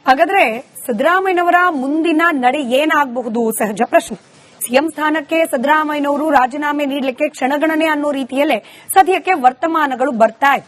ಹಾಗಾದ್ರೆ ಸಿದ್ದರಾಮಯ್ಯನವರ ಮುಂದಿನ ನಡೆ ಏನಾಗಬಹುದು? ಸಹಜ ಪ್ರಶ್ನೆ. ಸಿಎಂ ಸ್ಥಾನಕ್ಕೆ ಸಿದ್ದರಾಮಯ್ಯನವರು ರಾಜೀನಾಮೆ ನೀಡಲಿಕ್ಕೆ ಕ್ಷಣಗಣನೆ ಅನ್ನೋ ರೀತಿಯಲ್ಲೇ ಸದ್ಯಕ್ಕೆ ವರ್ತಮಾನಗಳು ಬರ್ತಾ ಇದೆ.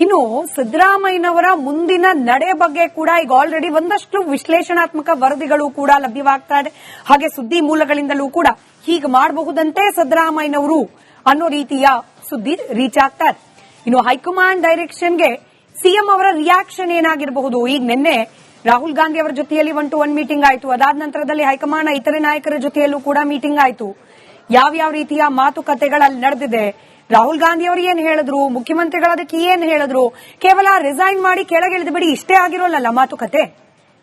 ಇನ್ನು ಸಿದ್ದರಾಮಯ್ಯನವರ ಮುಂದಿನ ನಡೆ ಬಗ್ಗೆ ಕೂಡ ಈಗ ಆಲ್ರೆಡಿ ಒಂದಷ್ಟು ವಿಶ್ಲೇಷಣಾತ್ಮಕ ವರದಿಗಳು ಕೂಡ ಲಭ್ಯವಾಗ್ತಾ ಇದೆ. ಹಾಗೆ ಸುದ್ದಿ ಮೂಲಗಳಿಂದಲೂ ಕೂಡ ಹೀಗೆ ಮಾಡಬಹುದಂತೆ ಸಿದ್ದರಾಮಯ್ಯನವರು ಅನ್ನೋ ರೀತಿಯ ಸುದ್ದಿ ರೀಚ್ ಆಗ್ತಾ ಇದೆ. ಇನ್ನು ಹೈಕಮಾಂಡ್ ಡೈರೆಕ್ಷನ್ಗೆ ಸಿಎಂ ಅವರ ರಿಯಾಕ್ಷನ್ ಏನಾಗಿರಬಹುದು? ಈಗ ನಿನ್ನೆ ರಾಹುಲ್ ಗಾಂಧಿ ಅವರ ಜೊತೆಯಲ್ಲಿ 1-to-1 ಮೀಟಿಂಗ್ ಆಯಿತು. ಅದಾದ ನಂತರದಲ್ಲಿ ಹೈಕಮಾಂಡ್ ಇತರೆ ನಾಯಕರ ಜೊತೆಯಲ್ಲೂ ಕೂಡ ಮೀಟಿಂಗ್ ಆಯಿತು. ಯಾವ್ಯಾವ ರೀತಿಯ ಮಾತುಕತೆಗಳಲ್ಲಿ ನಡೆದಿದೆ? ರಾಹುಲ್ ಗಾಂಧಿ ಅವರು ಏನ್ ಹೇಳಿದ್ರು, ಮುಖ್ಯಮಂತ್ರಿಗಳು ಅದಕ್ಕೆ ಏನ್ ಹೇಳಿದ್ರು? ಕೇವಲ ರಿಸೈನ್ ಮಾಡಿ ಕೆಳಗಿಳಿದು ಬಿಡಿ ಇಷ್ಟೇ ಆಗಿರೋಲ್ಲ ಮಾತುಕತೆ.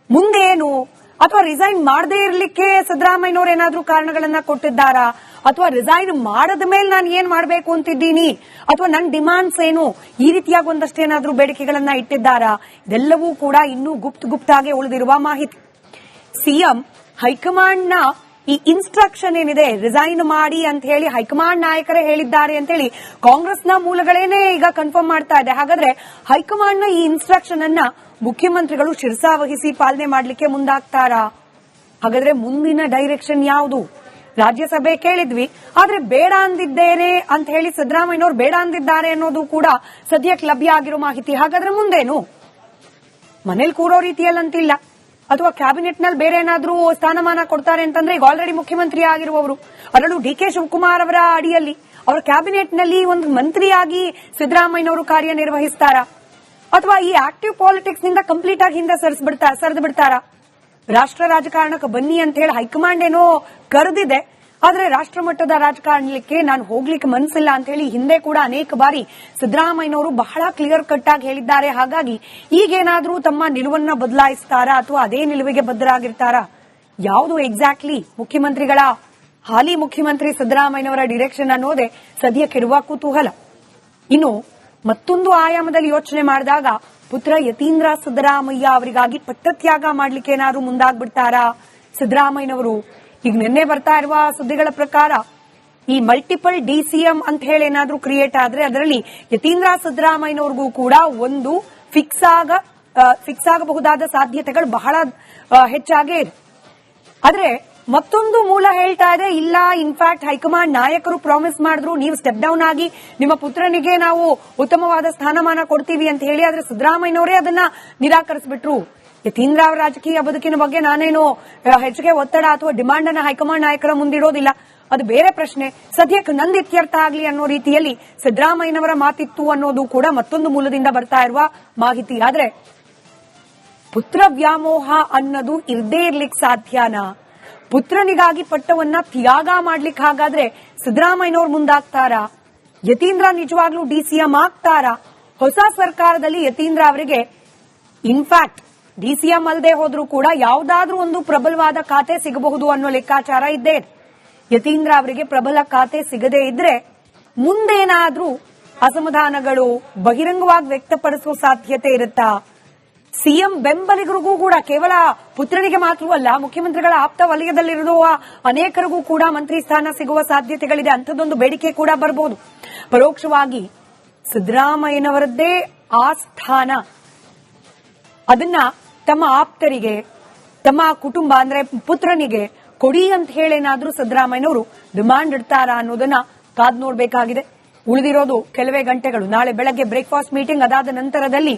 ಮುಂದೆ ಏನು? ಅಥವಾ ರಿಸೈನ್ ಮಾಡದೇ ಇರಲಿಕ್ಕೆ ಸಿದ್ದರಾಮಯ್ಯನವರು ಏನಾದ್ರೂ ಕಾರಣಗಳನ್ನ ಕೊಟ್ಟಿದ್ದಾರಾ? ಅಥವಾ ರಿಸೈನ್ ಮಾಡದ ಮೇಲೆ ನಾನು ಏನ್ ಮಾಡಬೇಕು ಅಂತಿದ್ದೀನಿ, ಅಥವಾ ನನ್ನ ಡಿಮಾಂಡ್ಸ್ ಏನು, ಈ ರೀತಿಯಾಗಿ ಒಂದಷ್ಟೇನಾದ್ರೂ ಬೇಡಿಕೆಗಳನ್ನ ಇಟ್ಟಿದ್ದಾರಾ? ಇದೆಲ್ಲವೂ ಕೂಡ ಇನ್ನೂ ಗುಪ್ತಾಗಿ ಉಳಿದಿರುವ ಮಾಹಿತಿ. ಸಿಎಂ ಹೈಕಮಾಂಡ್ನ ಈ ಇನ್ಸ್ಟ್ರಕ್ಷನ್ ಏನಿದೆ, ರಿಸೈನ್ ಮಾಡಿ ಅಂತ ಹೇಳಿ ಹೈಕಮಾಂಡ್ ನಾಯಕರೇ ಹೇಳಿದ್ದಾರೆ ಅಂತ ಹೇಳಿ ಕಾಂಗ್ರೆಸ್ನ ಮೂಲಗಳೇನೆ ಈಗ ಕನ್ಫರ್ಮ್ ಮಾಡ್ತಾ ಇದೆ. ಹಾಗಾದ್ರೆ ಹೈಕಮಾಂಡ್ನ ಈ ಇನ್ಸ್ಟ್ರಕ್ಷನ್ ಅನ್ನ ಮುಖ್ಯಮಂತ್ರಿಗಳು ಶಿರಸಾವಹಿಸಿ ಪಾಲನೆ ಮಾಡಲಿಕ್ಕೆ ಮುಂದಾಗ್ತಾರಾ? ಹಾಗಾದ್ರೆ ಮುಂದಿನ ಡೈರೆಕ್ಷನ್ ಯಾವುದು? ರಾಜ್ಯಸಭೆ ಕೇಳಿದ್ವಿ, ಆದ್ರೆ ಬೇಡ ಅಂದಿದ್ದೇನೆ ಅಂತ ಹೇಳಿ ಸಿದ್ದರಾಮಯ್ಯನವರು ಬೇಡ ಅಂದಿದ್ದಾರೆ ಅನ್ನೋದು ಕೂಡ ಸದ್ಯಕ್ಕೆ ಲಭ್ಯ ಆಗಿರೋ ಮಾಹಿತಿ. ಹಾಗಾದ್ರೆ ಮುಂದೇನು? ಮನೇಲಿ ಕೂರೋ ರೀತಿಯಲ್ಲಂತಿಲ್ಲ, ಅಥವಾ ಕ್ಯಾಬಿನೆಟ್ನಲ್ಲಿ ಬೇರೆ ಏನಾದ್ರೂ ಸ್ಥಾನಮಾನ ಕೊಡ್ತಾರೆ ಅಂತಂದ್ರೆ ಈಗ ಆಲ್ರೆಡಿ ಮುಖ್ಯಮಂತ್ರಿ ಆಗಿರುವವರು, ಅದರಲ್ಲೂ ಡಿಕೆ ಶಿವಕುಮಾರ್ ಅವರ ಅಡಿಯಲ್ಲಿ ಅವರ ಕ್ಯಾಬಿನೆಟ್ನಲ್ಲಿ ಒಂದು ಮಂತ್ರಿಯಾಗಿ ಸಿದ್ದರಾಮಯ್ಯನವರು ಕಾರ್ಯನಿರ್ವಹಿಸ್ತಾರಾ? ಅಥವಾ ಈ ಆಕ್ಟಿವ್ ಪಾಲಿಟಿಕ್ಸ್ ನಿಂದ ಕಂಪ್ಲೀಟ್ ಆಗಿ ಹಿಂದೆ ಸರಿದು ಬಿಡ್ತಾರಾ? ರಾಷ್ಟ್ರ ರಾಜಕಾರಣಕ್ಕೆ ಬನ್ನಿ ಅಂತ ಹೇಳಿ ಹೈಕಮಾಂಡ್ ಏನೋ ಕರೆದಿದೆ, ಆದ್ರೆ ರಾಷ್ಟ್ರ ಮಟ್ಟದ ರಾಜಕಾರಣಕ್ಕೆ ನಾನು ಹೋಗ್ಲಿಕ್ಕೆ ಮನಸ್ಸಿಲ್ಲ ಅಂತ ಹೇಳಿ ಹಿಂದೆ ಕೂಡ ಅನೇಕ ಬಾರಿ ಸಿದ್ದರಾಮಯ್ಯನವರು ಬಹಳ ಕ್ಲಿಯರ್ ಕಟ್ ಆಗಿ ಹೇಳಿದ್ದಾರೆ. ಹಾಗಾಗಿ ಈಗೇನಾದ್ರೂ ತಮ್ಮ ನಿಲುವನ್ನ ಬದಲಾಯಿಸ್ತಾರಾ ಅಥವಾ ಅದೇ ನಿಲುವಿಗೆ ಬದ್ಧರಾಗಿರ್ತಾರಾ? ಯಾವುದು ಎಕ್ಸಾಕ್ಟ್ಲಿ ಮುಖ್ಯಮಂತ್ರಿಗಳ ಹಾಲಿ ಮುಖ್ಯಮಂತ್ರಿ ಸಿದ್ದರಾಮಯ್ಯನವರ ಡೈರೆಕ್ಷನ್ ಅನ್ನೋದೇ ಸದ್ಯಕ್ಕಿರುವ ಕುತೂಹಲ. ಇನ್ನು ಮತ್ತೊಂದು ಆಯಾಮದಲ್ಲಿ ಯೋಚನೆ ಮಾಡಿದಾಗ ಪುತ್ರ ಯತೀಂದ್ರ ಸಿದ್ದರಾಮಯ್ಯ ಅವರಿಗಾಗಿ ಪಟ್ಟತ್ಯಾಗ ಮಾಡ್ಲಿಕ್ಕೆ ಏನಾದ್ರು ಮುಂದಾಗ್ಬಿಡ್ತಾರಾ ಸಿದ್ದರಾಮಯ್ಯನವರು? ಈಗ ನಿನ್ನೆ ಬರ್ತಾ ಇರುವ ಸುದ್ದಿಗಳ ಪ್ರಕಾರ ಈ ಮಲ್ಟಿಪಲ್ ಡಿಸಿಎಂ ಅಂತ ಹೇಳಿ ಏನಾದ್ರೂ ಕ್ರಿಯೇಟ್ ಆದ್ರೆ ಅದರಲ್ಲಿ ಯತೀಂದ್ರ ಸಿದ್ದರಾಮಯ್ಯನವ್ರಿಗೂ ಕೂಡ ಒಂದು ಫಿಕ್ಸ್ ಆಗಬಹುದಾದ ಸಾಧ್ಯತೆಗಳು ಬಹಳ ಹೆಚ್ಚಾಗೇ ಇದೆ. ಆದ್ರೆ ಮತ್ತೊಂದು ಮೂಲ ಹೇಳ್ತಾ ಇದೆ, ಇಲ್ಲ ಇನ್ಫ್ಯಾಕ್ಟ್ ಹೈಕಮಾಂಡ್ ನಾಯಕರು ಪ್ರಾಮಿಸ್ ಮಾಡಿದ್ರು, ನೀವು ಸ್ಟೆಪ್ ಡೌನ್ ಆಗಿ ನಿಮ್ಮ ಪುತ್ರನಿಗೆ ನಾವು ಉತ್ತಮವಾದ ಸ್ಥಾನಮಾನ ಕೊಡ್ತೀವಿ ಅಂತ ಹೇಳಿ. ಆದ್ರೆ ಸಿದ್ದರಾಮಯ್ಯನವರೇ ಅದನ್ನ ನಿರಾಕರಿಸಿಬಿಟ್ರು. ಯತೀಂದ್ರ ಅವರ ರಾಜಕೀಯ ಬದುಕಿನ ಬಗ್ಗೆ ನಾನೇನು ಹೆಚ್ಚಿಗೆ ಒತ್ತಡ ಅಥವಾ ಡಿಮಾಂಡ್ ಅನ್ನ ಹೈಕಮಾಂಡ್ ನಾಯಕರ ಮುಂದಿಡೋದಿಲ್ಲ, ಅದು ಬೇರೆ ಪ್ರಶ್ನೆ. ಸದ್ಯಕ್ಕೆ ನಂದು ಇತ್ಯರ್ಥ ಆಗಲಿ ಅನ್ನೋ ರೀತಿಯಲ್ಲಿ ಸಿದ್ದರಾಮಯ್ಯನವರ ಮಾತಿತ್ತು ಅನ್ನೋದು ಕೂಡ ಮತ್ತೊಂದು ಮೂಲದಿಂದ ಬರ್ತಾ ಇರುವ ಮಾಹಿತಿ. ಆದ್ರೆ ಪುತ್ರ ವ್ಯಾಮೋಹ ಅನ್ನೋದು ಇರದೇ ಇರ್ಲಿಕ್ಕೆ ಸಾಧ್ಯನಾ? ಪುತ್ರನಿಗಾಗಿ ಪಟ್ಟವನ್ನ ತ್ಯಾಗ ಮಾಡ್ಲಿಕ್ಕೆ ಹಾಗಾದ್ರೆ ಸಿದ್ದರಾಮಯ್ಯನವರು ಮುಂದಾಗ್ತಾರಾ? ಯತೀಂದ್ರ ನಿಜವಾಗ್ಲೂ ಡಿಸಿಎಂ ಆಗ್ತಾರಾ? ಹೊಸ ಸರ್ಕಾರದಲ್ಲಿ ಯತೀಂದ್ರ ಅವರಿಗೆ ಇನ್ಫ್ಯಾಕ್ಟ್ ಡಿಸಿಎಂ ಅಲ್ಲದೆ ಹೋದ್ರೂ ಕೂಡ ಯಾವುದಾದ್ರೂ ಒಂದು ಪ್ರಬಲವಾದ ಖಾತೆ ಸಿಗಬಹುದು ಅನ್ನೋ ಲೆಕ್ಕಾಚಾರ ಇದ್ದೇ ಇದೆ. ಯತೀಂದ್ರ ಅವರಿಗೆ ಪ್ರಬಲ ಖಾತೆ ಸಿಗದೇ ಇದ್ರೆ ಮುಂದೇನಾದ್ರೂ ಅಸಮಾಧಾನಗಳು ಬಹಿರಂಗವಾಗಿ ವ್ಯಕ್ತಪಡಿಸುವ ಸಾಧ್ಯತೆ ಇರುತ್ತಾ? ಸಿಎಂ ಬೆಂಬಲಿಗರಿಗೂ ಕೂಡ ಕೇವಲ ಪುತ್ರನಿಗೆ ಮಾತ್ರವಲ್ಲ, ಮುಖ್ಯಮಂತ್ರಿಗಳ ಆಪ್ತ ವಲಯದಲ್ಲಿರುವ ಅನೇಕರಿಗೂ ಕೂಡ ಮಂತ್ರಿ ಸ್ಥಾನ ಸಿಗುವ ಸಾಧ್ಯತೆಗಳಿದೆ. ಅಂಥದ್ದೊಂದು ಬೇಡಿಕೆ ಕೂಡ ಬರಬಹುದು. ಪರೋಕ್ಷವಾಗಿ ಸಿದ್ದರಾಮಯ್ಯನವರದ್ದೇ ಆ ಸ್ಥಾನ, ಅದನ್ನ ತಮ್ಮ ಆಪ್ತರಿಗೆ, ತಮ್ಮ ಕುಟುಂಬ ಅಂದ್ರೆ ಪುತ್ರನಿಗೆ ಕೊಡಿ ಅಂತ ಹೇಳೇನಾದ್ರೂ ಸಿದ್ದರಾಮಯ್ಯನವರು ಡಿಮಾಂಡ್ ಇಡ್ತಾರಾ ಅನ್ನೋದನ್ನ ಕಾದ್ ನೋಡಬೇಕಾಗಿದೆ. ಉಳಿದಿರೋದು ಕೆಲವೇ ಗಂಟೆಗಳು. ನಾಳೆ ಬೆಳಗ್ಗೆ ಬ್ರೇಕ್ಫಾಸ್ಟ್ ಮೀಟಿಂಗ್, ಅದಾದ ನಂತರದಲ್ಲಿ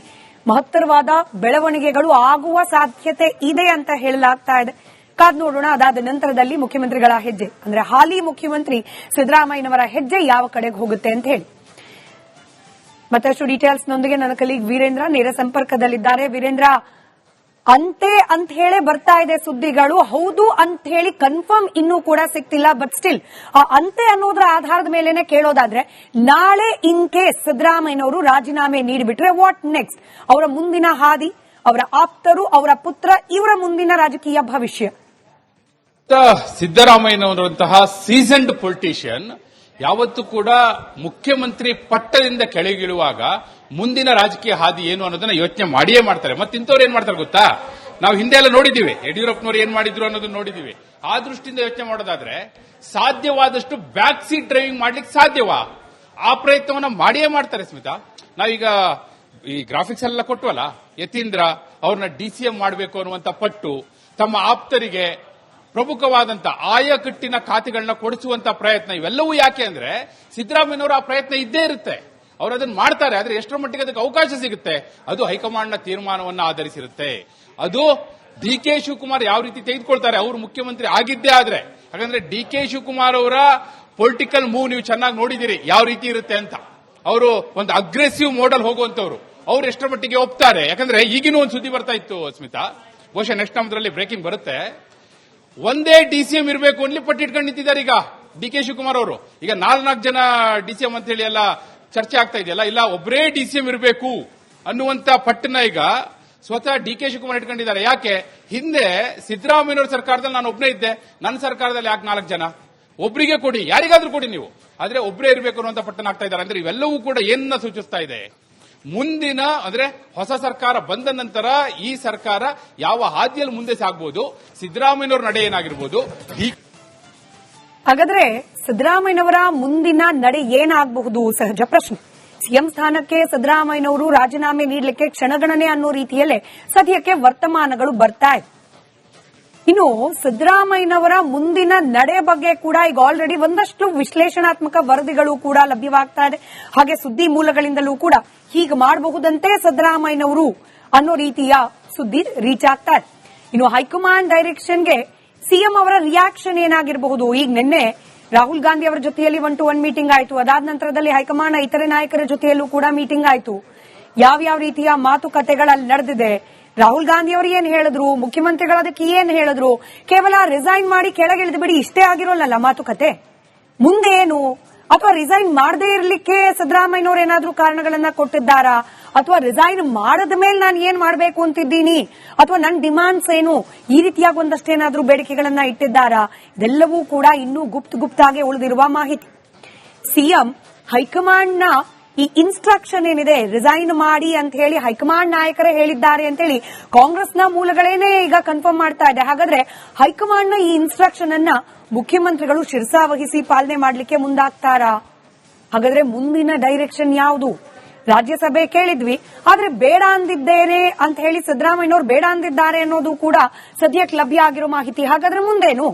ಮಹತ್ತರವಾದ ಬೆಳವಣಿಗೆಗಳು ಆಗುವ ಸಾಧ್ಯತೆ ಇದೆ ಅಂತ ಹೇಳಲಾಗ್ತಾ ಇದೆ. ಕಾದ್ ನೋಡೋಣ. ಅದಾದ ನಂತರದಲ್ಲಿ ಮುಖ್ಯಮಂತ್ರಿಗಳ ಹೆಜ್ಜೆ ಅಂದ್ರೆ ಹಾಲಿ ಮುಖ್ಯಮಂತ್ರಿ ಸಿದ್ದರಾಮಯ್ಯನವರ ಹೆಜ್ಜೆ ಯಾವ ಕಡೆಗೆ ಹೋಗುತ್ತೆ ಅಂತ ಹೇಳಿ. ಮತ್ತಷ್ಟು ಡೀಟೇಲ್ಸ್ನೊಂದಿಗೆ ನನ್ನ ಕಲೀಗ್ ವೀರೇಂದ್ರ ನೇರ ಸಂಪರ್ಕದಲ್ಲಿದ್ದಾರೆ. ವೀರೇಂದ್ರ, ಅಂತೆ ಅಂತ ಹೇಳಿ ಬರ್ತಾ ಇದೆ ಸುದ್ದಿಗಳು, ಹೌದು ಅಂತ ಹೇಳಿ ಕನ್ಫರ್ಮ್ ಇನ್ನೂ ಕೂಡ ಸಿಗ್ತಿಲ್ಲ. ಬಟ್ ಸ್ಟಿಲ್ ಆ ಅಂತೆ ಅನ್ನೋದ್ರ ಆಧಾರದ ಮೇಲೆನೆ ಕೇಳೋದಾದ್ರೆ, ನಾಳೆ ಇನ್ ಕೇಸ್ ಸಿದ್ದರಾಮಯ್ಯನವರು ರಾಜೀನಾಮೆ ನೀಡಿಬಿಟ್ರೆ ವಾಟ್ ನೆಕ್ಸ್ಟ್? ಅವರ ಮುಂದಿನ ಹಾದಿ, ಅವರ ಆಪ್ತರು, ಅವರ ಪುತ್ರ, ಇವರ ಮುಂದಿನ ರಾಜಕೀಯ ಭವಿಷ್ಯ? ಸಿದ್ದರಾಮಯ್ಯನವರಂತಹ ಸೀಸನ್ಡ್ ಪೊಲಿಟಿಷಿಯನ್ ಯಾವತ್ತೂ ಕೂಡ ಮುಖ್ಯಮಂತ್ರಿ ಪಟ್ಟದಿಂದ ಕೆಳಗಿಳುವಾಗ ಮುಂದಿನ ರಾಜಕೀಯ ಹಾದಿ ಏನು ಅನ್ನೋದನ್ನ ಯೋಚನೆ ಮಾಡಿಯೇ ಮಾಡ್ತಾರೆ. ಮತ್ತೆ ಇಂಥವ್ರು ಏನ್ ಮಾಡ್ತಾರೆ ಗೊತ್ತಾ? ನಾವು ಹಿಂದೆ ಎಲ್ಲ ನೋಡಿದ್ದೀವಿ, ಯಡಿಯೂರಪ್ಪನವರು ಏನ್ ಮಾಡಿದ್ರು ಅನ್ನೋದನ್ನ ನೋಡಿದ್ದೀವಿ. ಆ ದೃಷ್ಟಿಯಿಂದ ಯೋಚನೆ ಮಾಡೋದಾದ್ರೆ ಸಾಧ್ಯವಾದಷ್ಟು ಬ್ಯಾಕ್ ಸೀಟ್ ಡ್ರೈವಿಂಗ್ ಮಾಡ್ಲಿಕ್ಕೆ ಸಾಧ್ಯವಾ? ಆ ಪ್ರಯತ್ನವನ್ನ ಮಾಡಿಯೇ ಮಾಡ್ತಾರೆ. ಸ್ಮಿತಾ, ನಾವೀಗ ಈ ಗ್ರಾಫಿಕ್ಸ್ ಎಲ್ಲ ಕೊಟ್ಟವಲ್ಲ, ಯತೀಂದ್ರ ಅವ್ರನ್ನ ಡಿಸಿಎಂ ಮಾಡಬೇಕು ಅನ್ನುವಂತ ಪಟ್ಟು, ತಮ್ಮ ಆಪ್ತರಿಗೆ ಪ್ರಮುಖವಾದಂತ ಆಯಕಟ್ಟಿನ ಖಾತೆಗಳನ್ನ ಕೊಡಿಸುವಂತ ಪ್ರಯತ್ನ, ಇವೆಲ್ಲವೂ ಯಾಕೆ ಅಂದ್ರೆ ಸಿದ್ದರಾಮಯ್ಯನವರು ಆ ಪ್ರಯತ್ನ ಇದ್ದೇ ಇರುತ್ತೆ. ಅವರು ಅದನ್ನು ಮಾಡ್ತಾರೆ. ಆದ್ರೆ ಎಷ್ಟರ ಮಟ್ಟಿಗೆ ಅದಕ್ಕೆ ಅವಕಾಶ ಸಿಗುತ್ತೆ ಅದು ಹೈಕಮಾಂಡ್ನ ತೀರ್ಮಾನವನ್ನ ಆಧರಿಸಿರುತ್ತೆ. ಅದು ಡಿ ಕೆ ಶಿವಕುಮಾರ್ ಯಾವ ರೀತಿ ತೆಗೆದುಕೊಳ್ತಾರೆ, ಅವರು ಮುಖ್ಯಮಂತ್ರಿ ಆಗಿದ್ದೇ ಆದ್ರೆ. ಯಾಕಂದ್ರೆ ಡಿ ಕೆ ಶಿವಕುಮಾರ್ ಅವರ ಪೊಲಿಟಿಕಲ್ ಮೂವ್ ನೀವು ಚೆನ್ನಾಗಿ ನೋಡಿದಿರಿ ಯಾವ ರೀತಿ ಇರುತ್ತೆ ಅಂತ. ಅವರು ಒಂದು ಅಗ್ರೆಸಿವ್ ಮೋಡಲ್ ಹೋಗುವಂತವ್ರು. ಅವ್ರು ಎಷ್ಟರ ಮಟ್ಟಿಗೆ ಒಪ್ತಾರೆ, ಯಾಕಂದ್ರೆ ಈಗಿನೂ ಒಂದು ಸುದ್ದಿ ಬರ್ತಾ ಇತ್ತು ಸ್ಮಿತಾ, ಬಹುಶಃ ನೆಕ್ಸ್ಟ್ ನಮ್ಮದ್ರಲ್ಲಿ ಬ್ರೇಕಿಂಗ್ ಬರುತ್ತೆ. ಒಂದೇ ಡಿಸಿಎಂ ಇರಬೇಕು ಅನ್ಲಿ ಪಟ್ಟು ಇಟ್ಕೊಂಡು ನಿಂತಿದ್ದಾರೆ ಈಗ ಡಿ ಕೆ ಶಿವಕುಮಾರ್ ಅವರು. ಈಗ 4 ಜನ ಡಿಸಿಎಂ ಅಂತ ಹೇಳಿ ಎಲ್ಲ ಚರ್ಚೆ ಆಗ್ತಾ ಇದೆಯಲ್ಲ, ಇಲ್ಲ ಒಬ್ಬರೇ ಡಿಸಿಎಂ ಇರಬೇಕು ಅನ್ನುವಂತ ಪಟ್ಟನ್ನ ಈಗ ಸ್ವತಃ ಡಿ ಕೆ ಶಿವಕುಮಾರ್ ಇಟ್ಕೊಂಡಿದ್ದಾರೆ. ಯಾಕೆ, ಹಿಂದೆ ಸಿದ್ದರಾಮಯ್ಯನವರ ಸರ್ಕಾರದಲ್ಲಿ ನಾನು ಒಬ್ಬನೇ ಇದ್ದೆ, ನನ್ನ ಸರ್ಕಾರದಲ್ಲಿ ಯಾಕೆ 4 ಜನ, ಒಬ್ಬರಿಗೆ ಕೊಡಿ, ಯಾರಿಗಾದ್ರೂ ಕೊಡಿ ನೀವು, ಆದ್ರೆ ಒಬ್ಬರೇ ಇರಬೇಕು ಅನ್ನುವಂತ ಪಟ್ಟಣ ಆಗ್ತಾ ಇದ್ದಾರೆ. ಅಂದ್ರೆ ಇವೆಲ್ಲವೂ ಕೂಡ ಏನನ್ನ ಸೂಚಿಸ್ತಾ ಇದೆ, ಮುಂದಿನ ಅಂದ್ರೆ ಹೊಸ ಸರ್ಕಾರ ಬಂದ ನಂತರ ಈ ಸರ್ಕಾರ ಯಾವ ಹಾದಿಯಲ್ಲಿ ಮುಂದೆ ಸಾಗಬಹುದು, ಸಿದ್ದರಾಮಯ್ಯನವರ ನಡೆ ಏನಾಗಿರ್ಬೋದು. ಹಾಗಾದ್ರೆ ಸಿದ್ದರಾಮಯ್ಯನವರ ಮುಂದಿನ ನಡೆ ಏನಾಗಬಹುದು ಸಹಜ ಪ್ರಶ್ನೆ. ಸಿಎಂ ಸ್ಥಾನಕ್ಕೆ ಸಿದ್ದರಾಮಯ್ಯನವರು ರಾಜೀನಾಮೆ ನೀಡಲಿಕ್ಕೆ ಕ್ಷಣಗಣನೆ ಅನ್ನೋ ರೀತಿಯಲ್ಲೇ ಸದ್ಯಕ್ಕೆ ವರ್ತಮಾನಗಳು ಬರ್ತಾ ಇದೆ. ಇನ್ನು ಸಿದ್ದರಾಮಯ್ಯನವರ ಮುಂದಿನ ನಡೆ ಬಗ್ಗೆ ಕೂಡ ಈಗ ಆಲ್ರೆಡಿ ಒಂದಷ್ಟು ವಿಶ್ಲೇಷಣಾತ್ಮಕ ವರದಿಗಳು ಕೂಡ ಲಭ್ಯವಾಗ್ತಾ ಇದೆ. ಹಾಗೆ ಸುದ್ದಿ ಮೂಲಗಳಿಂದಲೂ ಕೂಡ ಹೀಗೆ ಮಾಡಬಹುದಂತೆ ಸಿದ್ದರಾಮಯ್ಯನವರು ಅನ್ನೋ ರೀತಿಯ ಸುದ್ದಿ ರೀಚ್ ಆಗ್ತಾ ಇದೆ. ಇನ್ನು ಹೈಕಮಾಂಡ್ ಡೈರೆಕ್ಷನ್ಗೆ ಸಿಎಂ ಅವರ ರಿಯಾಕ್ಷನ್ ಏನಾಗಿರಬಹುದು. ಈಗ ನಿನ್ನೆ ರಾಹುಲ್ ಗಾಂಧಿ ಅವರ ಜೊತೆಯಲ್ಲಿ 1-to-1 ಮೀಟಿಂಗ್ ಆಯಿತು. ಅದಾದ ನಂತರದಲ್ಲಿ ಹೈಕಮಾಂಡ್ ಇತರೆ ನಾಯಕರ ಜೊತೆಯಲ್ಲೂ ಕೂಡ ಮೀಟಿಂಗ್ ಆಯಿತು. ಯಾವ ರೀತಿಯ ಮಾತುಕತೆಗಳಲ್ಲಿ ನಡೆದಿದೆ, ರಾಹುಲ್ ಗಾಂಧಿ ಅವರು ಏನ್ ಹೇಳಿದ್ರು, ಮುಖ್ಯಮಂತ್ರಿಗಳು ಅದಕ್ಕೆ ಏನ್ ಹೇಳಿದ್ರು, ಕೇವಲ ರಿಸೈನ್ ಮಾಡಿ ಕೆಳಗಿಳಿದು ಬಿಡಿ ಇಷ್ಟೇ ಆಗಿರೋಲ್ಲ ಮಾತುಕತೆ. ಮುಂದೆ ಏನು, ಅಥವಾ ರಿಸೈನ್ ಮಾಡದೇ ಇರಲಿಕ್ಕೆ ಸಿದ್ದರಾಮಯ್ಯನವರು ಏನಾದ್ರೂ ಕಾರಣಗಳನ್ನ ಕೊಟ್ಟಿದ್ದಾರಾ, ಅಥವಾ ರಿಸೈನ್ ಮಾಡದ ಮೇಲೆ ನಾನು ಏನ್ ಮಾಡಬೇಕು ಅಂತಿದ್ದೀನಿ, ಅಥವಾ ನನ್ನ ಡಿಮಾಂಡ್ಸ್ ಏನು, ಈ ರೀತಿಯಾಗಿ ಒಂದಷ್ಟೇನಾದ್ರೂ ಬೇಡಿಕೆಗಳನ್ನ ಇಟ್ಟಿದ್ದಾರಾ, ಇದೆಲ್ಲವೂ ಕೂಡ ಇನ್ನೂ ಗುಪ್ತಾಗಿ ಉಳಿದಿರುವ ಮಾಹಿತಿ. ಸಿಎಂ ಹೈಕಮಾಂಡ್ನ ಈ ಇನ್ಸ್ಟ್ರಕ್ಷನ್ ಏನಿದೆ, ರಿಸೈನ್ ಮಾಡಿ ಅಂತ ಹೇಳಿ ಹೈಕಮಾಂಡ್ ನಾಯಕರೇ ಹೇಳಿದ್ದಾರೆ ಅಂತೇಳಿ ಕಾಂಗ್ರೆಸ್ನ ಮೂಲಗಳೇನೆ ಈಗ ಕನ್ಫರ್ಮ್ ಮಾಡ್ತಾ ಇದೆ. ಹಾಗಾದ್ರೆ ಹೈಕಮಾಂಡ್ನ ಈ ಇನ್ಸ್ಟ್ರಕ್ಷನ್ ಅನ್ನ ಮುಖ್ಯಮಂತ್ರಿಗಳು ಶಿರಸಾವಹಿಸಿ ಪಾಲನೆ ಮಾಡಲಿಕ್ಕೆ ಮುಂದಾಗ್ತಾರಾ? ಹಾಗಾದ್ರೆ ಮುಂದಿನ ಡೈರೆಕ್ಷನ್ ಯಾವುದು? ರಾಜ್ಯಸಭೆ ಕೇಳಿದ್ವಿ, ಆದ್ರೆ ಬೇಡ ಅಂದಿದ್ದೇನೆ ಅಂತ ಹೇಳಿ ಸಿದ್ದರಾಮಯ್ಯನವರು ಬೇಡ ಅಂದಿದ್ದಾರೆ ಅನ್ನೋದು ಕೂಡ ಸದ್ಯಕ್ಕೆ ಲಭ್ಯ ಆಗಿರೋ ಮಾಹಿತಿ. ಹಾಗಾದ್ರೆ ಮುಂದೇನು?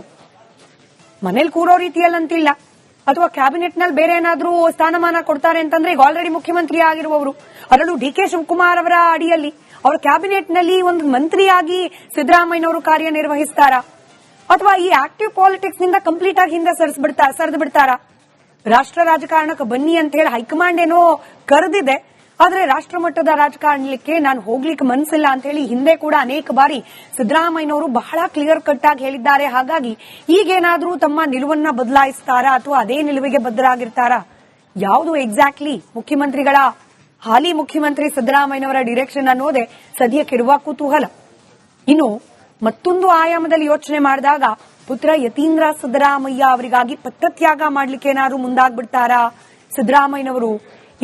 ಮನೇಲಿ ಕೂರೋ ರೀತಿಯಲ್ಲಂತಿಲ್ಲ, ಅಥವಾ ಕ್ಯಾಬಿನೆಟ್ನಲ್ಲಿ ಬೇರೆ ಏನಾದ್ರೂ ಸ್ಥಾನಮಾನ ಕೊಡ್ತಾರೆ ಅಂತಂದ್ರೆ ಈಗ ಆಲ್ರೆಡಿ ಮುಖ್ಯಮಂತ್ರಿ ಆಗಿರುವವರು, ಅದರಲ್ಲೂ ಡಿ ಕೆ ಶಿವಕುಮಾರ್ ಅವರ ಅಡಿಯಲ್ಲಿ ಅವರ ಕ್ಯಾಬಿನೆಟ್ನಲ್ಲಿ ಒಂದು ಮಂತ್ರಿಯಾಗಿ ಸಿದ್ದರಾಮಯ್ಯನವರು ಕಾರ್ಯನಿರ್ವಹಿಸ್ತಾರಾ, ಅಥವಾ ಈ ಆಕ್ಟಿವ್ ಪಾಲಿಟಿಕ್ಸ್ ನಿಂದ ಕಂಪ್ಲೀಟ್ ಆಗಿ ಹಿಂದೆ ಸರಿದು ಬಿಡ್ತಾರಾ? ರಾಷ್ಟ್ರ ರಾಜಕಾರಣಕ್ಕೆ ಬನ್ನಿ ಅಂತ ಹೇಳಿ ಹೈಕಮಾಂಡ್ ಏನೋ ಕರೆದಿದೆ, ಆದ್ರೆ ರಾಷ್ಟ್ರ ಮಟ್ಟದ ರಾಜಕಾರಣಕ್ಕೆ ನಾನು ಹೋಗ್ಲಿಕ್ಕೆ ಮನಸ್ಸಿಲ್ಲ ಅಂತ ಹೇಳಿ ಹಿಂದೆ ಕೂಡ ಅನೇಕ ಬಾರಿ ಸಿದ್ದರಾಮಯ್ಯನವರು ಬಹಳ ಕ್ಲಿಯರ್ ಕಟ್ ಆಗಿ ಹೇಳಿದ್ದಾರೆ. ಹಾಗಾಗಿ ಈಗೇನಾದ್ರೂ ತಮ್ಮ ನಿಲುವನ್ನ ಬದಲಾಯಿಸ್ತಾರಾ, ಅಥವಾ ಅದೇ ನಿಲುವಿಗೆ ಬದ್ಧರಾಗಿರ್ತಾರಾ? ಯಾವುದು ಎಕ್ಸಾಕ್ಟ್ಲಿ ಮುಖ್ಯಮಂತ್ರಿಗಳ ಹಾಲಿ ಮುಖ್ಯಮಂತ್ರಿ ಸಿದ್ದರಾಮಯ್ಯನವರ ಡೈರೆಕ್ಷನ್ ಅನ್ನೋದೇ ಸದ್ಯಕ್ಕಿರುವ ಕುತೂಹಲ. ಇನ್ನು ಮತ್ತೊಂದು ಆಯಾಮದಲ್ಲಿ ಯೋಚನೆ ಮಾಡಿದಾಗ ಪುತ್ರ ಯತೀಂದ್ರ ಸಿದ್ದರಾಮಯ್ಯ ಅವರಿಗಾಗಿ ಪಟ್ಟತ್ಯಾಗ ಮಾಡ್ಲಿಕ್ಕೆ ಏನಾದ್ರು ಮುಂದಾಗ್ಬಿಡ್ತಾರಾ ಸಿದ್ದರಾಮಯ್ಯನವರು?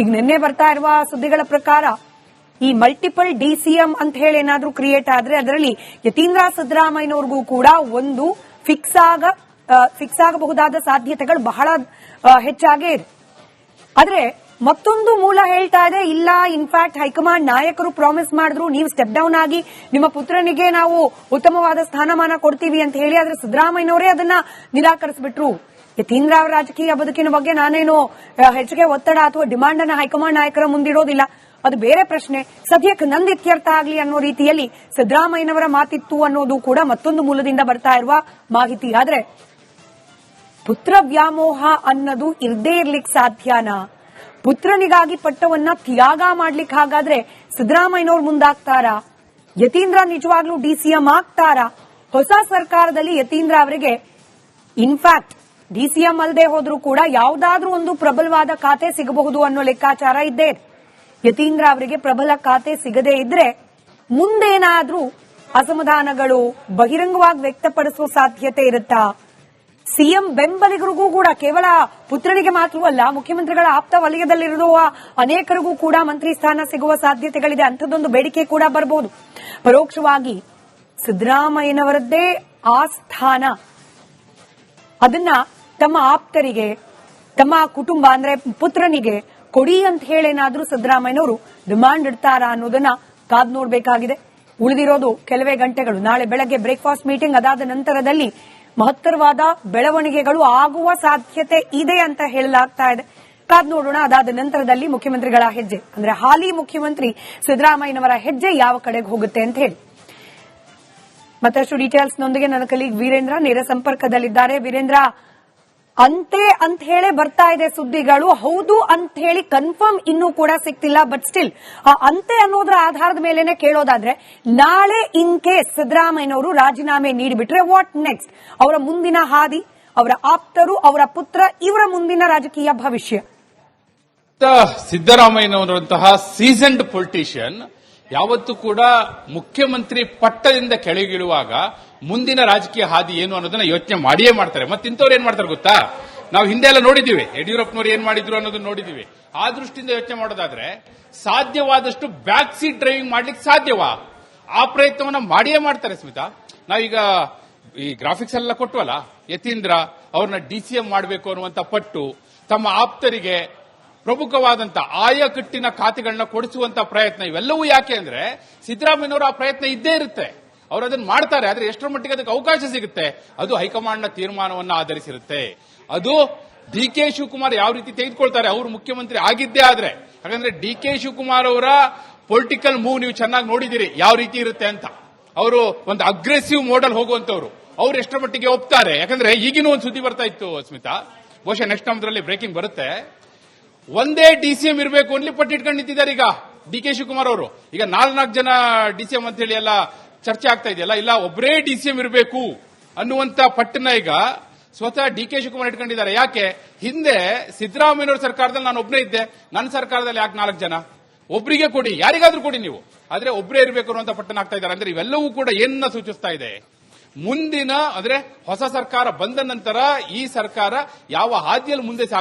ಈಗ ನಿನ್ನೆ ಬರ್ತಾ ಇರುವ ಸುದ್ದಿಗಳ ಪ್ರಕಾರ ಈ ಮಲ್ಟಿಪಲ್ ಡಿಸಿಎಂ ಅಂತ ಹೇಳಿ ಏನಾದ್ರೂ ಕ್ರಿಯೇಟ್ ಆದ್ರೆ ಅದರಲ್ಲಿ ಯತೀಂದ್ರ ಸಿದ್ದರಾಮಯ್ಯನವ್ರಿಗೂ ಕೂಡ ಒಂದು ಫಿಕ್ಸ್ ಆಗಬಹುದಾದ ಸಾಧ್ಯತೆಗಳು ಬಹಳ ಹೆಚ್ಚಾಗೇ ಇದೆ. ಆದ್ರೆ ಮತ್ತೊಂದು ಮೂಲ ಹೇಳ್ತಾ ಇದೆ, ಇಲ್ಲ ಇನ್ಫ್ಯಾಕ್ಟ್ ಹೈಕಮಾಂಡ್ ನಾಯಕರು ಪ್ರಾಮಿಸ್ ಮಾಡಿದ್ರು, ನೀವು ಸ್ಟೆಪ್ ಡೌನ್ ಆಗಿ ನಿಮ್ಮ ಪುತ್ರನಿಗೆ ನಾವು ಉತ್ತಮವಾದ ಸ್ಥಾನಮಾನ ಕೊಡ್ತೀವಿ ಅಂತ ಹೇಳಿ, ಆದ್ರೆ ಸಿದ್ದರಾಮಯ್ಯನವರೇ ಅದನ್ನ ನಿರಾಕರಿಸಿಬಿಟ್ರು. ಯತೀಂದ್ರ ಅವರ ರಾಜಕೀಯ ಬದುಕಿನ ಬಗ್ಗೆ ನಾನೇನು ಹೆಚ್ಚಿಗೆ ಒತ್ತಡ ಅಥವಾ ಡಿಮಾಂಡ್ ಅನ್ನ ಹೈಕಮಾಂಡ್ ನಾಯಕರ ಮುಂದಿಡೋದಿಲ್ಲ, ಅದು ಬೇರೆ ಪ್ರಶ್ನೆ, ಸದ್ಯಕ್ಕೆ ನಂದು ಇತ್ಯರ್ಥ ಆಗಲಿ ಅನ್ನೋ ರೀತಿಯಲ್ಲಿ ಸಿದ್ದರಾಮಯ್ಯನವರ ಮಾತಿತ್ತು ಅನ್ನೋದು ಕೂಡ ಮತ್ತೊಂದು ಮೂಲದಿಂದ ಬರ್ತಾ ಇರುವ ಮಾಹಿತಿ. ಆದ್ರೆ ಪುತ್ರ ವ್ಯಾಮೋಹ ಅನ್ನೋದು ಇರದೇ ಇರ್ಲಿಕ್ಕೆ ಸಾಧ್ಯನಾ? ಪುತ್ರನಿಗಾಗಿ ಪಟ್ಟವನ್ನ ತ್ಯಾಗ ಮಾಡ್ಲಿಕ್ಕೆ ಹಾಗಾದ್ರೆ ಸಿದ್ದರಾಮಯ್ಯನವರು ಮುಂದಾಗ್ತಾರಾ? ಯತೀಂದ್ರ ನಿಜವಾಗ್ಲೂ ಡಿಸಿಎಂ ಆಗ್ತಾರಾ? ಹೊಸ ಸರ್ಕಾರದಲ್ಲಿ ಯತೀಂದ್ರ ಅವರಿಗೆ ಇನ್ಫ್ಯಾಕ್ಟ್ ಡಿಸಿಎಂ ಅಲ್ಲದೆ ಹೋದ್ರೂ ಕೂಡ ಯಾವುದಾದ್ರೂ ಒಂದು ಪ್ರಬಲವಾದ ಖಾತೆ ಸಿಗಬಹುದು ಅನ್ನೋ ಲೆಕ್ಕಾಚಾರ ಇದ್ದೇ ಇದೆ. ಯತೀಂದ್ರ ಅವರಿಗೆ ಪ್ರಬಲ ಖಾತೆ ಸಿಗದೇ ಇದ್ರೆ ಮುಂದೇನಾದ್ರೂ ಅಸಮಾಧಾನಗಳು ಬಹಿರಂಗವಾಗಿ ವ್ಯಕ್ತಪಡಿಸುವ ಸಾಧ್ಯತೆ ಇರುತ್ತಾ? ಸಿಎಂ ಬೆಂಬಲಿಗರಿಗೂ ಕೂಡ ಕೇವಲ ಪುತ್ರನಿಗೆ ಮಾತ್ರವಲ್ಲ, ಮುಖ್ಯಮಂತ್ರಿಗಳ ಆಪ್ತ ವಲಯದಲ್ಲಿರುವ ಅನೇಕರಿಗೂ ಕೂಡ ಮಂತ್ರಿ ಸ್ಥಾನ ಸಿಗುವ ಸಾಧ್ಯತೆಗಳಿದೆ. ಅಂಥದ್ದೊಂದು ಬೇಡಿಕೆ ಕೂಡ ಬರಬಹುದು. ಪರೋಕ್ಷವಾಗಿ ಸಿದ್ದರಾಮಯ್ಯನವರದ್ದೇ ಆ ಸ್ಥಾನ, ಅದನ್ನ ತಮ್ಮ ಆಪ್ತರಿಗೆ, ತಮ್ಮ ಕುಟುಂಬ ಅಂದ್ರೆ ಪುತ್ರನಿಗೆ ಕೊಡಿ ಅಂತ ಹೇಳೇನಾದ್ರೂ ಸಿದ್ದರಾಮಯ್ಯನವರು ಡಿಮಾಂಡ್ ಇಡ್ತಾರಾ ಅನ್ನೋದನ್ನ ಕಾದ್ ನೋಡಬೇಕಾಗಿದೆ. ಉಳಿದಿರೋದು ಕೆಲವೇ ಗಂಟೆಗಳು. ನಾಳೆ ಬೆಳಗ್ಗೆ ಬ್ರೇಕ್ಫಾಸ್ಟ್ ಮೀಟಿಂಗ್ ಅದಾದ ನಂತರದಲ್ಲಿ ಮಹತ್ತರವಾದ ಬೆಳವಣಿಗೆಗಳು ಆಗುವ ಸಾಧ್ಯತೆ ಇದೆ ಅಂತ ಹೇಳಲಾಗ್ತಾ ಇದೆ. ಕಾದ್ ನೋಡೋಣ ಅದಾದ ನಂತರದಲ್ಲಿ ಮುಖ್ಯಮಂತ್ರಿಗಳ ಹೆಜ್ಜೆ, ಅಂದ್ರೆ ಹಾಲಿ ಮುಖ್ಯಮಂತ್ರಿ ಸಿದ್ದರಾಮಯ್ಯನವರ ಹೆಜ್ಜೆ ಯಾವ ಕಡೆಗೆ ಹೋಗುತ್ತೆ ಅಂತ ಹೇಳಿ. ಮತ್ತಷ್ಟು ಡೀಟೇಲ್ಸ್ ನೊಂದಿಗೆ ನನ್ನ ಕಲೀಗ್ ವೀರೇಂದ್ರ ನೇರ ಸಂಪರ್ಕದಲ್ಲಿದ್ದಾರೆ. ವೀರೇಂದ್ರ, ಅಂತೆ ಅಂತ ಹೇಳಿ ಬರ್ತಾ ಇದೆ ಸುದ್ದಿಗಳು, ಹೌದು ಅಂತ ಹೇಳಿ ಕನ್ಫರ್ಮ್ ಇನ್ನೂ ಕೂಡ ಸಿಗ್ತಿಲ್ಲ. ಬಟ್ ಸ್ಟಿಲ್ ಆ ಅಂತೆ ಅನ್ನೋದ್ರ ಆಧಾರದ ಮೇಲೆನೆ ಕೇಳೋದಾದ್ರೆ, ನಾಳೆ ಇನ್ ಕೇಸ್ ಸಿದ್ದರಾಮಯ್ಯನವರು ರಾಜೀನಾಮೆ ನೀಡಿಬಿಟ್ರೆ ವಾಟ್ ನೆಕ್ಸ್ಟ್? ಅವರ ಮುಂದಿನ ಹಾದಿ, ಅವರ ಆಪ್ತರು, ಅವರ ಪುತ್ರ, ಇವರ ಮುಂದಿನ ರಾಜಕೀಯ ಭವಿಷ್ಯ. ಸಿದ್ದರಾಮಯ್ಯನವರಂತಹ ಸೀಸನ್ಡ್ ಪೊಲಿಟಿಷಿಯನ್ ಯಾವತ್ತೂ ಕೂಡ ಮುಖ್ಯಮಂತ್ರಿ ಪಟ್ಟದಿಂದ ಕೆಳಗಿಳುವಾಗ ಮುಂದಿನ ರಾಜಕೀಯ ಹಾದಿ ಏನು ಅನ್ನೋದನ್ನ ಯೋಚನೆ ಮಾಡಿಯೇ ಮಾಡ್ತಾರೆ. ಮತ್ತೆ ಇಂಥವ್ರು ಏನ್ ಮಾಡ್ತಾರೆ ಗೊತ್ತಾ? ನಾವು ಹಿಂದೆ ಎಲ್ಲ ನೋಡಿದೀವಿ, ಯಡಿಯೂರಪ್ಪನವರು ಏನ್ ಮಾಡಿದ್ರು ಅನ್ನೋದನ್ನ ನೋಡಿದೀವಿ. ಆ ದೃಷ್ಟಿಯಿಂದ ಯೋಚನೆ ಮಾಡೋದಾದ್ರೆ ಸಾಧ್ಯವಾದಷ್ಟು ಬ್ಯಾಕ್ ಸೀಟ್ ಡ್ರೈವಿಂಗ್ ಮಾಡ್ಲಿಕ್ಕೆ ಸಾಧ್ಯವಾ? ಆ ಪ್ರಯತ್ನವನ್ನ ಮಾಡಿಯೇ ಮಾಡ್ತಾರೆ. ಸ್ಮಿತಾ, ನಾವೀಗ ಈ ಗ್ರಾಫಿಕ್ಸ್ ಎಲ್ಲ ಕೊಟ್ಟವಲ್ಲ, ಯತೀಂದ್ರ ಅವ್ರನ್ನ ಡಿಸಿಎಂ ಮಾಡಬೇಕು ಅನ್ನುವಂತ ಪಟ್ಟು, ತಮ್ಮ ಆಪ್ತರಿಗೆ ಪ್ರಮುಖವಾದಂತ ಆಯಕಟ್ಟಿನ ಖಾತೆಗಳನ್ನ ಕೊಡಿಸುವಂತ ಪ್ರಯತ್ನ, ಇವೆಲ್ಲವೂ ಯಾಕೆ ಅಂದ್ರೆ ಸಿದ್ದರಾಮಯ್ಯನವರು ಆ ಪ್ರಯತ್ನ ಇದ್ದೇ ಇರುತ್ತೆ. ಅವರು ಅದನ್ನ ಮಾಡ್ತಾರೆ. ಆದ್ರೆ ಎಷ್ಟರ ಮಟ್ಟಿಗೆ ಅದಕ್ಕೆ ಅವಕಾಶ ಸಿಗುತ್ತೆ ಅದು ಹೈಕಮಾಂಡ್ನ ತೀರ್ಮಾನವನ್ನ ಆಧರಿಸಿರುತ್ತೆ. ಅದು ಡಿ.ಕೆ. ಶಿವಕುಮಾರ್ ಯಾವ ರೀತಿ ತೆಗೆದುಕೊಳ್ತಾರೆ, ಅವರು ಮುಖ್ಯಮಂತ್ರಿ ಆಗಿದ್ದೇ ಆದ್ರೆ. ಯಾಕಂದ್ರೆ ಡಿ.ಕೆ. ಶಿವಕುಮಾರ್ ಅವರ ಪೊಲಿಟಿಕಲ್ ಮೂವ್ ನೀವು ಚೆನ್ನಾಗಿ ನೋಡಿದಿರಿ ಯಾವ ರೀತಿ ಇರುತ್ತೆ ಅಂತ. ಅವರು ಒಂದು ಅಗ್ರೆಸಿವ್ ಮೋಡಲ್ ಹೋಗುವಂತವ್ರು. ಅವ್ರು ಎಷ್ಟರ ಮಟ್ಟಿಗೆ ಒಪ್ತಾರೆ? ಯಾಕಂದ್ರೆ ಈಗಿನೂ ಒಂದು ಸುದ್ದಿ ಬರ್ತಾ ಇತ್ತು ಸ್ಮಿತಾ, ಬಹುಶಃ ನೆಕ್ಸ್ಟ್ ನಮ್ದ್ರಲ್ಲಿ ಬ್ರೇಕಿಂಗ್ ಬರುತ್ತೆ. ಒಂದೇ ಡಿಸಿಎಂ ಇರಬೇಕು ಅನ್ಲಿ ಪಟ್ಟು ಇಟ್ಕೊಂಡು ನಿಂತಿದ್ದಾರೆ ಈಗ ಡಿ.ಕೆ. ಶಿವಕುಮಾರ್ ಅವರು. ಈಗ 4 ಜನ ಡಿಸಿಎಂ ಅಂತ ಹೇಳಿ ಎಲ್ಲ ಚರ್ಚೆ ಆಗ್ತಾ ಇದೆಯಲ್ಲ, ಇಲ್ಲ ಒಬ್ಬರೇ ಡಿಸಿಎಂ ಇರಬೇಕು ಅನ್ನುವಂತ ಪಟ್ಟನ್ನ ಈಗ ಸ್ವತಃ ಡಿ.ಕೆ. ಶಿವಕುಮಾರ್ ಇಟ್ಕೊಂಡಿದ್ದಾರೆ. ಯಾಕೆ? ಹಿಂದೆ ಸಿದ್ದರಾಮಯ್ಯನವರ ಸರ್ಕಾರದಲ್ಲಿ ನಾನು ಒಬ್ಬನೇ ಇದ್ದೆ, ನನ್ನ ಸರ್ಕಾರದಲ್ಲಿ ಯಾಕೆ 4 ಜನ? ಒಬ್ಬರಿಗೆ ಕೊಡಿ, ಯಾರಿಗಾದ್ರೂ ಕೊಡಿ ನೀವು, ಆದ್ರೆ ಒಬ್ಬರೇ ಇರಬೇಕು ಅನ್ನುವಂತ ಪಟ್ಟಣ ಆಗ್ತಾ ಇದ್ದಾರೆ. ಅಂದ್ರೆ ಇವೆಲ್ಲವೂ ಕೂಡ ಏನನ್ನ ಸೂಚಿಸ್ತಾ ಇದೆ? ಮುಂದಿನ ಅಂದ್ರೆ ಹೊಸ ಸರ್ಕಾರ ಬಂದ ನಂತರ ಈ ಸರ್ಕಾರ ಯಾವ ಹಾದಿಯಲ್ಲಿ ಮುಂದೆ